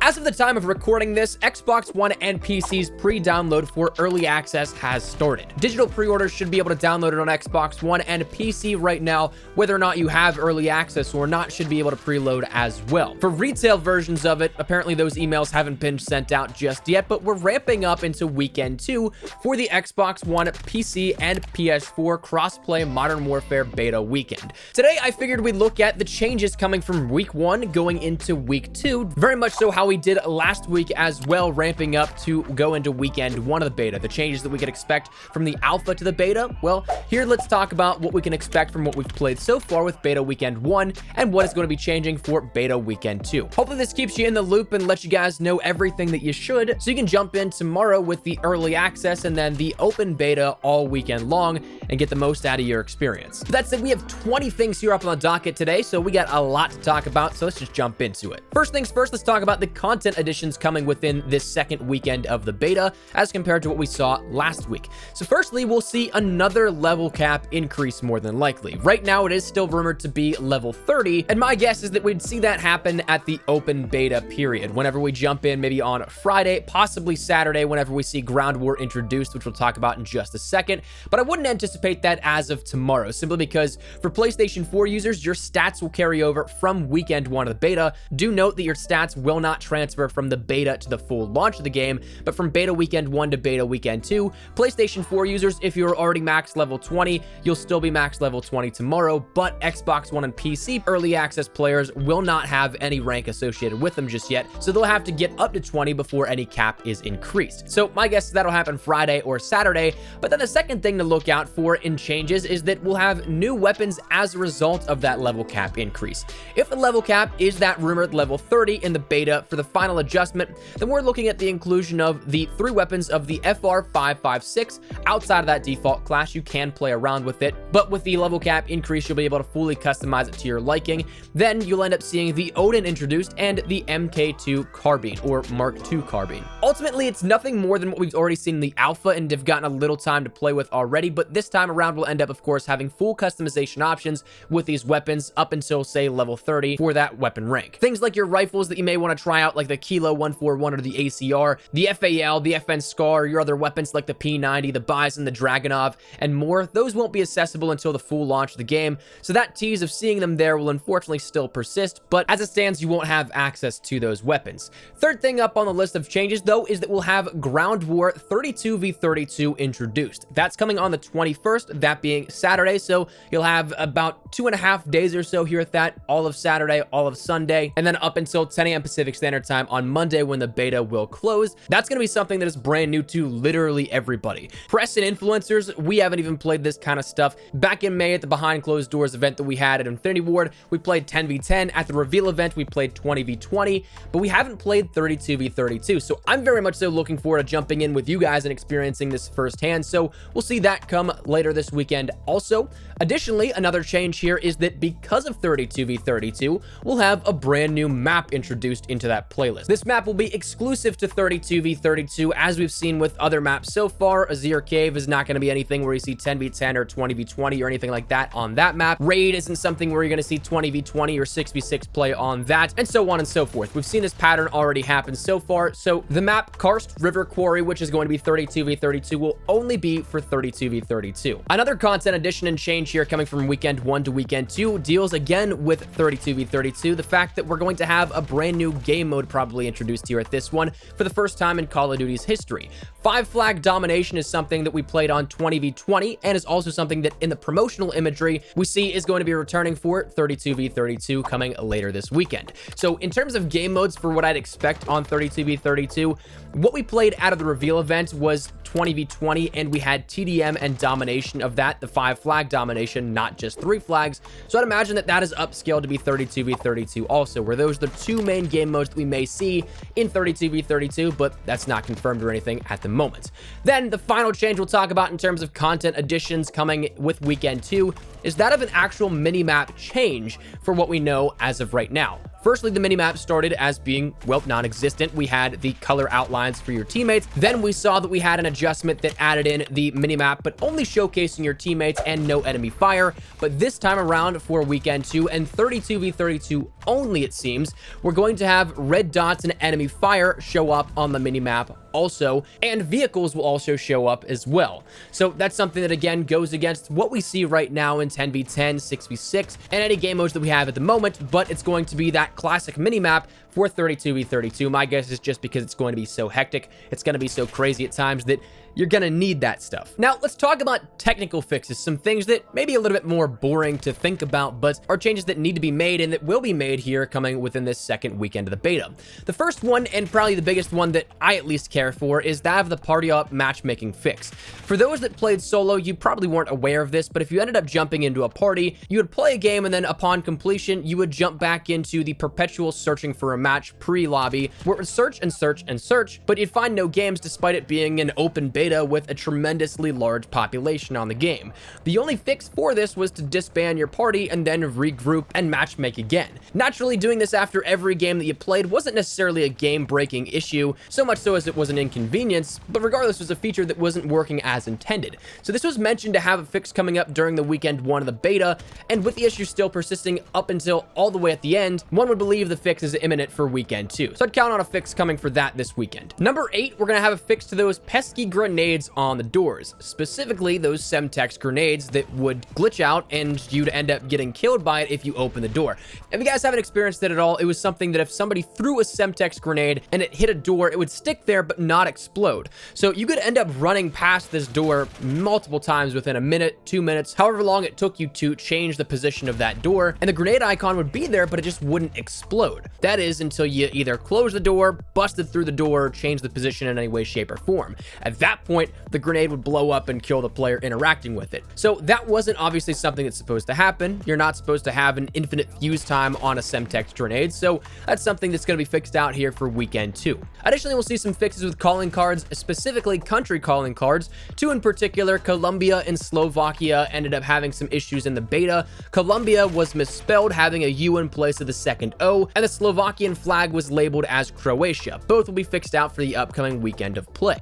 As of the time of recording this, Xbox One and PC's pre-download for early access has started. Digital pre-orders should be able to download it on Xbox One and PC right now. Whether or not you have early access or not should be able to preload as well. For retail versions of it, apparently those emails haven't been sent out just yet, but we're ramping up into weekend 2 for the Xbox One, PC, and PS4 crossplay Modern Warfare beta weekend. Today, I figured we'd look at the changes coming from week 1 going into week 2, very much so how we did last week as well, ramping up to go into weekend 1 of the beta. The changes that we could expect from the alpha to the beta, well, here let's talk about what we can expect from what we've played so far with beta weekend 1 and what is going to be changing for beta weekend 2. Hopefully this keeps you in the loop and lets you guys know everything that you should, so you can jump in tomorrow with the early access and then the open beta all weekend long and get the most out of your experience. That said, we have 20 things here up on the docket today, so we got a lot to talk about, so let's just jump into it. First things first, let's talk about the content additions coming within this second weekend of the beta as compared to what we saw last week. So firstly, we'll see another level cap increase more than likely. Right now, it is still rumored to be level 30, and my guess is that we'd see that happen at the open beta period, whenever we jump in maybe on Friday, possibly Saturday, whenever we see Ground War introduced, which we'll talk about in just a second, but I wouldn't anticipate that as of tomorrow, simply because for PlayStation 4 users, your stats will carry over from weekend 1 of the beta. Do note that your stats will not transfer from the beta to the full launch of the game, but from beta weekend 1 to beta weekend 2, PlayStation 4 users, if you're already max level 20, you'll still be max level 20 tomorrow, but Xbox One and PC early access players will not have any rank associated with them just yet, so they'll have to get up to 20 before any cap is increased. So my guess is that'll happen Friday or Saturday, but then the second thing to look out for in changes is that we'll have new weapons as a result of that level cap increase. If the level cap is that rumored level 30 in the beta for the final adjustment, then we're looking at the inclusion of the 3 weapons of the FR556. Outside of that default class, you can play around with it, but with the level cap increase, you'll be able to fully customize it to your liking. Then you'll end up seeing the Odin introduced and the MK2 carbine, or Mark II carbine. Ultimately, it's nothing more than what we've already seen in the alpha and have gotten a little time to play with already, but this time around, we'll end up, of course, having full customization options with these weapons up until, say, level 30 for that weapon rank. Things like your rifles that you may want to try out, like the Kilo 141 or the ACR, the FAL, the FN Scar, your other weapons like the P90, the Bison, the Dragunov, and more, those won't be accessible until the full launch of the game, so that tease of seeing them there will unfortunately still persist, but as it stands, you won't have access to those weapons. Third thing up on the list of changes, though, is that we'll have Ground War 32v32 introduced. That's coming on the 21st, that being Saturday, so you'll have about 2.5 days or so here at that, all of Saturday, all of Sunday, and then up until 10 a.m. Pacific Standard Time on Monday when the beta will close. That's going to be something that is brand new to literally everybody. Press and influencers, we haven't even played this kind of stuff. Back in May at the Behind Closed Doors event that we had at Infinity Ward, we played 10v10. At the Reveal event, we played 20v20, but we haven't played 32v32, so I'm very much so looking forward to jumping in with you guys and experiencing this firsthand, so we'll see that come later this weekend also. Additionally, another change here is that because of 32v32, we'll have a brand new map introduced into that playlist. This map will be exclusive to 32v32, as we've seen with other maps so far. Azir Cave is not going to be anything where you see 10v10 or 20v20 or anything like that on that map. Raid isn't something where you're going to see 20v20 or 6v6 play on that, and so on and so forth. We've seen this pattern already happen so far, so the map Karst River Quarry, which is going to be 32v32, will only be for 32v32. Another content addition and change here coming from weekend 1 to weekend 2 deals again with 32v32, the fact that we're going to have a brand new game mode probably introduced here at this one for the first time in Call of Duty's history. 5-flag domination is something that we played on 20v20 and is also something that in the promotional imagery we see is going to be returning for 32v32 coming later this weekend. So in terms of game modes for what I'd expect on 32v32, what we played out of the Reveal event was 20v20, and we had TDM and domination of that, the 5-flag domination, not just 3 flags. So I'd imagine that that is upscaled to be 32v32 also, where those are the 2 main game modes that we may see in 32v32, but that's not confirmed or anything at the moment. Then the final change we'll talk about in terms of content additions coming with weekend 2 is that of an actual mini-map change for what we know as of right now. Firstly, the minimap started as being, well, non-existent. We had the color outlines for your teammates. Then we saw that we had an adjustment that added in the minimap, but only showcasing your teammates and no enemy fire. But this time around for weekend 2 and 32v32 only, it seems, we're going to have red dots and enemy fire show up on the minimap also, and vehicles will also show up as well. So that's something that again goes against what we see right now in 10v10, 6v6, and any game modes that we have at the moment, but it's going to be that classic minimap for 32v32. My guess is just because it's going to be so hectic, it's going to be so crazy at times that you're going to need that stuff. Now, let's talk about technical fixes, some things that may be a little bit more boring to think about, but are changes that need to be made and that will be made here coming within this second weekend of the beta. The first one, and probably the biggest one that I at least care for, is that of the Party Up matchmaking fix. For those that played solo, you probably weren't aware of this, but if you ended up jumping into a party, you would play a game and then upon completion, you would jump back into the perpetual searching for a match pre-lobby, where it would search and search and search, but you'd find no games despite it being an open beta with a tremendously large population on the game. The only fix for this was to disband your party and then regroup and matchmake again. Naturally, doing this after every game that you played wasn't necessarily a game-breaking issue, so much so as it was an inconvenience, but regardless was a feature that wasn't working as intended. So this was mentioned to have a fix coming up during the weekend 1 of the beta, and with the issue still persisting up until all the way at the end, one would believe the fix is imminent for weekend 2. So I'd count on a fix coming for that this weekend. Number 8, we're gonna have a fix to those pesky grenades on the doors, specifically those Semtex grenades that would glitch out and you'd end up getting killed by it if you open the door. If you guys haven't experienced it at all, it was something that if somebody threw a Semtex grenade and it hit a door, it would stick there but not explode. So you could end up running past this door multiple times within a minute, 2 minutes, however long it took you to change the position of that door, and the grenade icon would be there, but it just wouldn't explode. That is until you either close the door, busted through the door, or changed the position in any way, shape, or form. At that point, the grenade would blow up and kill the player interacting with it. So that wasn't obviously something that's supposed to happen. You're not supposed to have an infinite fuse time on a Semtex grenade, so that's something that's going to be fixed out here for weekend 2. Additionally, we'll see some fixes with calling cards, specifically country calling cards. 2 in particular, Colombia and Slovakia, ended up having some issues in the beta. Colombia was misspelled, having a U in place of the second O, and the Slovakian flag was labeled as Croatia. Both will be fixed out for the upcoming weekend of play.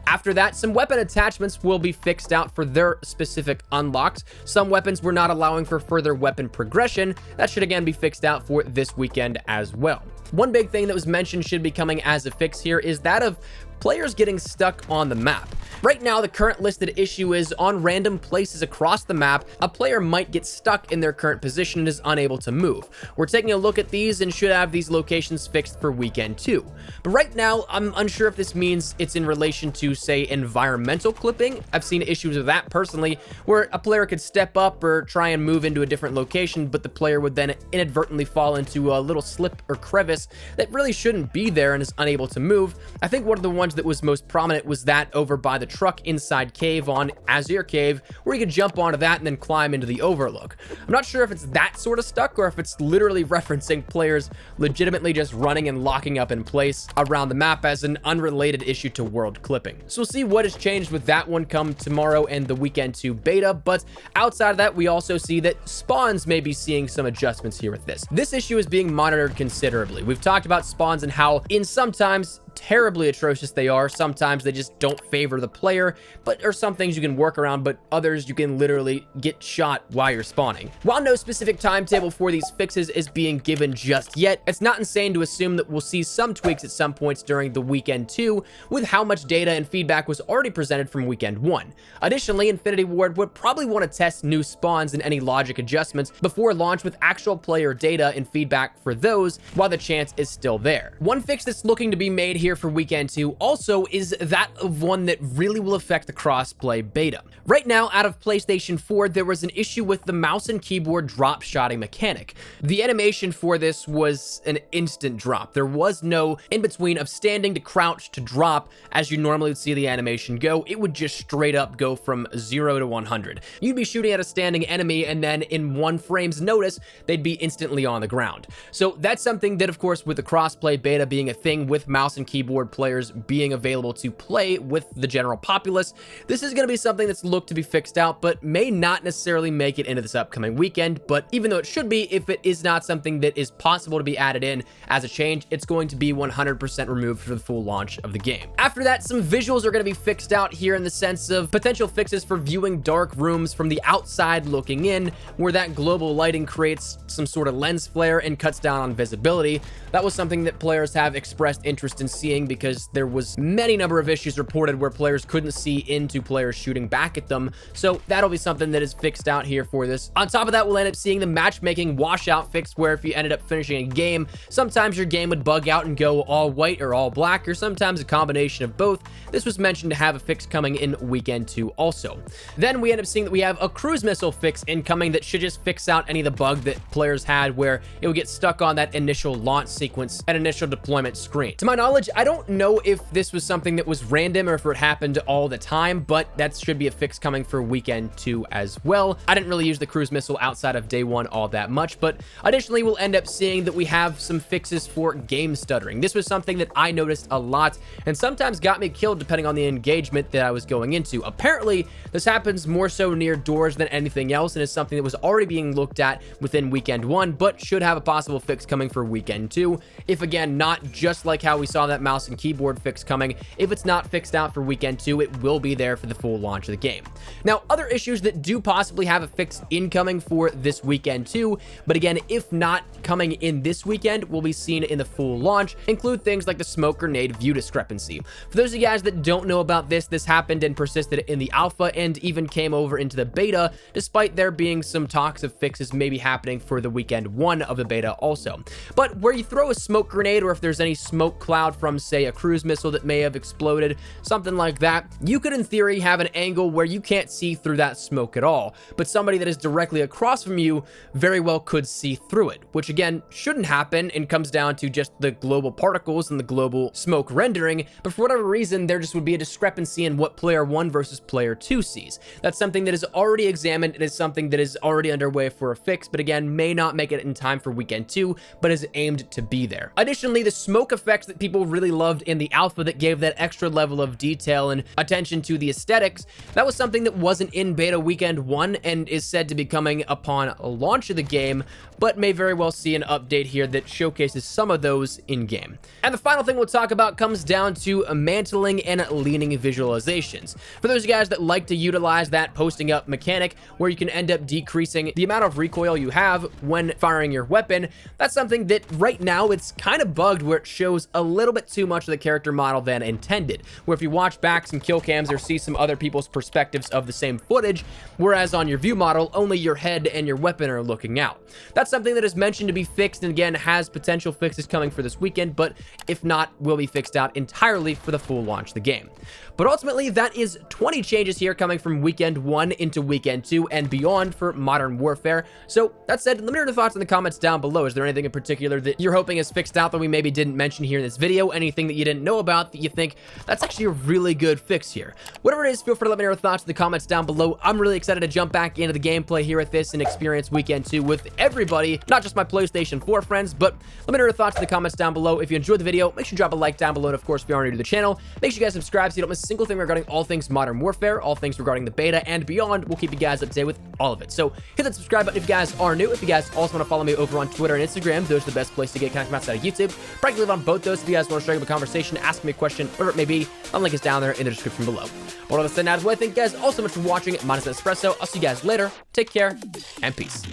After that, some weapon attachments will be fixed out for their specific unlocks. Some weapons were not allowing for further weapon progression. That should again be fixed out for this weekend as well. One big thing that was mentioned should be coming as a fix here is that of players getting stuck on the map. Right now, the current listed issue is on random places across the map, a player might get stuck in their current position and is unable to move. We're taking a look at these and should have these locations fixed for weekend 2. But right now, I'm unsure if this means it's in relation to, say, environmental clipping. I've seen issues with that personally, where a player could step up or try and move into a different location, but the player would then inadvertently fall into a little slip or crevice that really shouldn't be there and is unable to move. I think one of the ones that was most prominent was that over by the truck inside cave on Azir Cave, where you could jump onto that and then climb into the overlook. I'm not sure if it's that sort of stuck or if it's literally referencing players legitimately just running and locking up in place around the map as an unrelated issue to world clipping. So we'll see what has changed with that one come tomorrow and the weekend 2 beta, but outside of that, we also see that spawns may be seeing some adjustments here with this. This issue is being monitored considerably. We've talked about spawns and how in sometimes terribly atrocious they are. Sometimes they just don't favor the player, but are some things you can work around, but others you can literally get shot while you're spawning. While no specific timetable for these fixes is being given just yet, it's not insane to assume that we'll see some tweaks at some points during the weekend 2 with how much data and feedback was already presented from weekend 1. Additionally, Infinity Ward would probably want to test new spawns and any logic adjustments before launch with actual player data and feedback for those while the chance is still there. One fix that's looking to be made here for weekend 2 also is that of one that really will affect the crossplay beta. Right now, out of PlayStation 4, there was an issue with the mouse and keyboard drop shotting mechanic. The animation for this was an instant drop. There was no in between of standing to crouch to drop as you normally would see the animation go. It would just straight up go from 0 to 100. You'd be shooting at a standing enemy and then in 1 frame's notice, they'd be instantly on the ground. So that's something that, of course, with the crossplay beta being a thing with mouse and keyboard players being available to play with the general populace. This is going to be something that's looked to be fixed out, but may not necessarily make it into this upcoming weekend. But even though it should be, if it is not something that is possible to be added in as a change, it's going to be 100% removed for the full launch of the game. After that, some visuals are going to be fixed out here in the sense of potential fixes for viewing dark rooms from the outside looking in, where that global lighting creates some sort of lens flare and cuts down on visibility. That was something that players have expressed interest in seeing because there was many number of issues reported where players couldn't see into players shooting back at them. So that'll be something that is fixed out here for this. On top of that, we'll end up seeing the matchmaking washout fixed, where if you ended up finishing a game, sometimes your game would bug out and go all white or all black, or sometimes a combination of both. This was mentioned to have a fix coming in weekend 2 also. Then we end up seeing that we have a cruise missile fix incoming that should just fix out any of the bug that players had where it would get stuck on that initial launch sequence and initial deployment screen. To my knowledge, I don't know if this was something that was random or if it happened all the time, but that should be a fix coming for weekend 2 as well. I didn't really use the cruise missile outside of day 1 all that much, but additionally, we'll end up seeing that we have some fixes for game stuttering. This was something that I noticed a lot and sometimes got me killed depending on the engagement that I was going into. Apparently, this happens more so near doors than anything else and is something that was already being looked at within weekend 1, but should have a possible fix coming for weekend 2. If again, not just like how we saw that mouse and keyboard fix coming, if it's not fixed out for weekend 2, it will be there for the full launch of the game. Now, other issues that do possibly have a fix incoming for this weekend 2, but again, if not coming in this weekend, will be seen in the full launch, include things like the smoke grenade view discrepancy. For those of you guys that don't know about this happened and persisted in the alpha and even came over into the beta, despite there being some talks of fixes maybe happening for the weekend 1 of the beta also. But where you throw a smoke grenade, or if there's any smoke cloud from, say, a cruise missile that may have exploded, something like that, you could in theory have an angle where you can't see through that smoke at all, but somebody that is directly across from you very well could see through it, which again shouldn't happen and comes down to just the global particles and the global smoke rendering. But for whatever reason, there just would be a discrepancy in what player 1 versus player 2 sees. That's something that is already examined. It is something that is already underway for a fix, but again, may not make it in time for weekend 2, but is aimed to be there. Additionally, the smoke effects that people really loved in the alpha that gave that extra level of detail and attention to the aesthetics, that was something that wasn't in beta weekend 1 and is said to be coming upon launch of the game, but may very well see an update here that showcases some of those in game. And the final thing we'll talk about comes down to mantling and leaning visualizations. For those of you guys that like to utilize that posting up mechanic where you can end up decreasing the amount of recoil you have when firing your weapon, that's something that right now it's kind of bugged where it shows a little bit too much of the character model than intended, where if you watch back some kill cams or see some other people's perspectives of the same footage, whereas on your view model only your head and your weapon are looking out. That's something that is mentioned to be fixed and again has potential fixes coming for this weekend, but if not, will be fixed out entirely for the full launch of the game. But ultimately, that is 20 changes here coming from weekend 1 into weekend 2 and beyond for Modern Warfare. So that said, let me know your thoughts in the comments down below. Is there anything in particular that you're hoping is fixed out that we maybe didn't mention here in this video? Anything that you didn't know about that you think that's actually a really good fix here? Whatever it is, feel free to let me know your thoughts in the comments down below. I'm really excited to jump back into the gameplay here at this and experience weekend 2 with everybody, not just my PlayStation 4 friends, but let me know your thoughts in the comments down below. If you enjoyed the video, make sure you drop a like down below, and of course, if you are new to the channel, make sure you guys subscribe so you don't miss a single thing regarding all things Modern Warfare, all things regarding the beta and beyond. We'll keep you guys up to date with all of it. So hit that subscribe button if you guys are new. If you guys also want to follow me over on Twitter and Instagram, those are the best place to get connected outside of YouTube. Probably live on both those if you guys want to strike up a conversation, ask me a question, whatever it may be. The link is down there in the description below. But all of a sudden, as well, thank you guys all so much for watching Modest Espresso. I'll see you guys later. Take care and peace.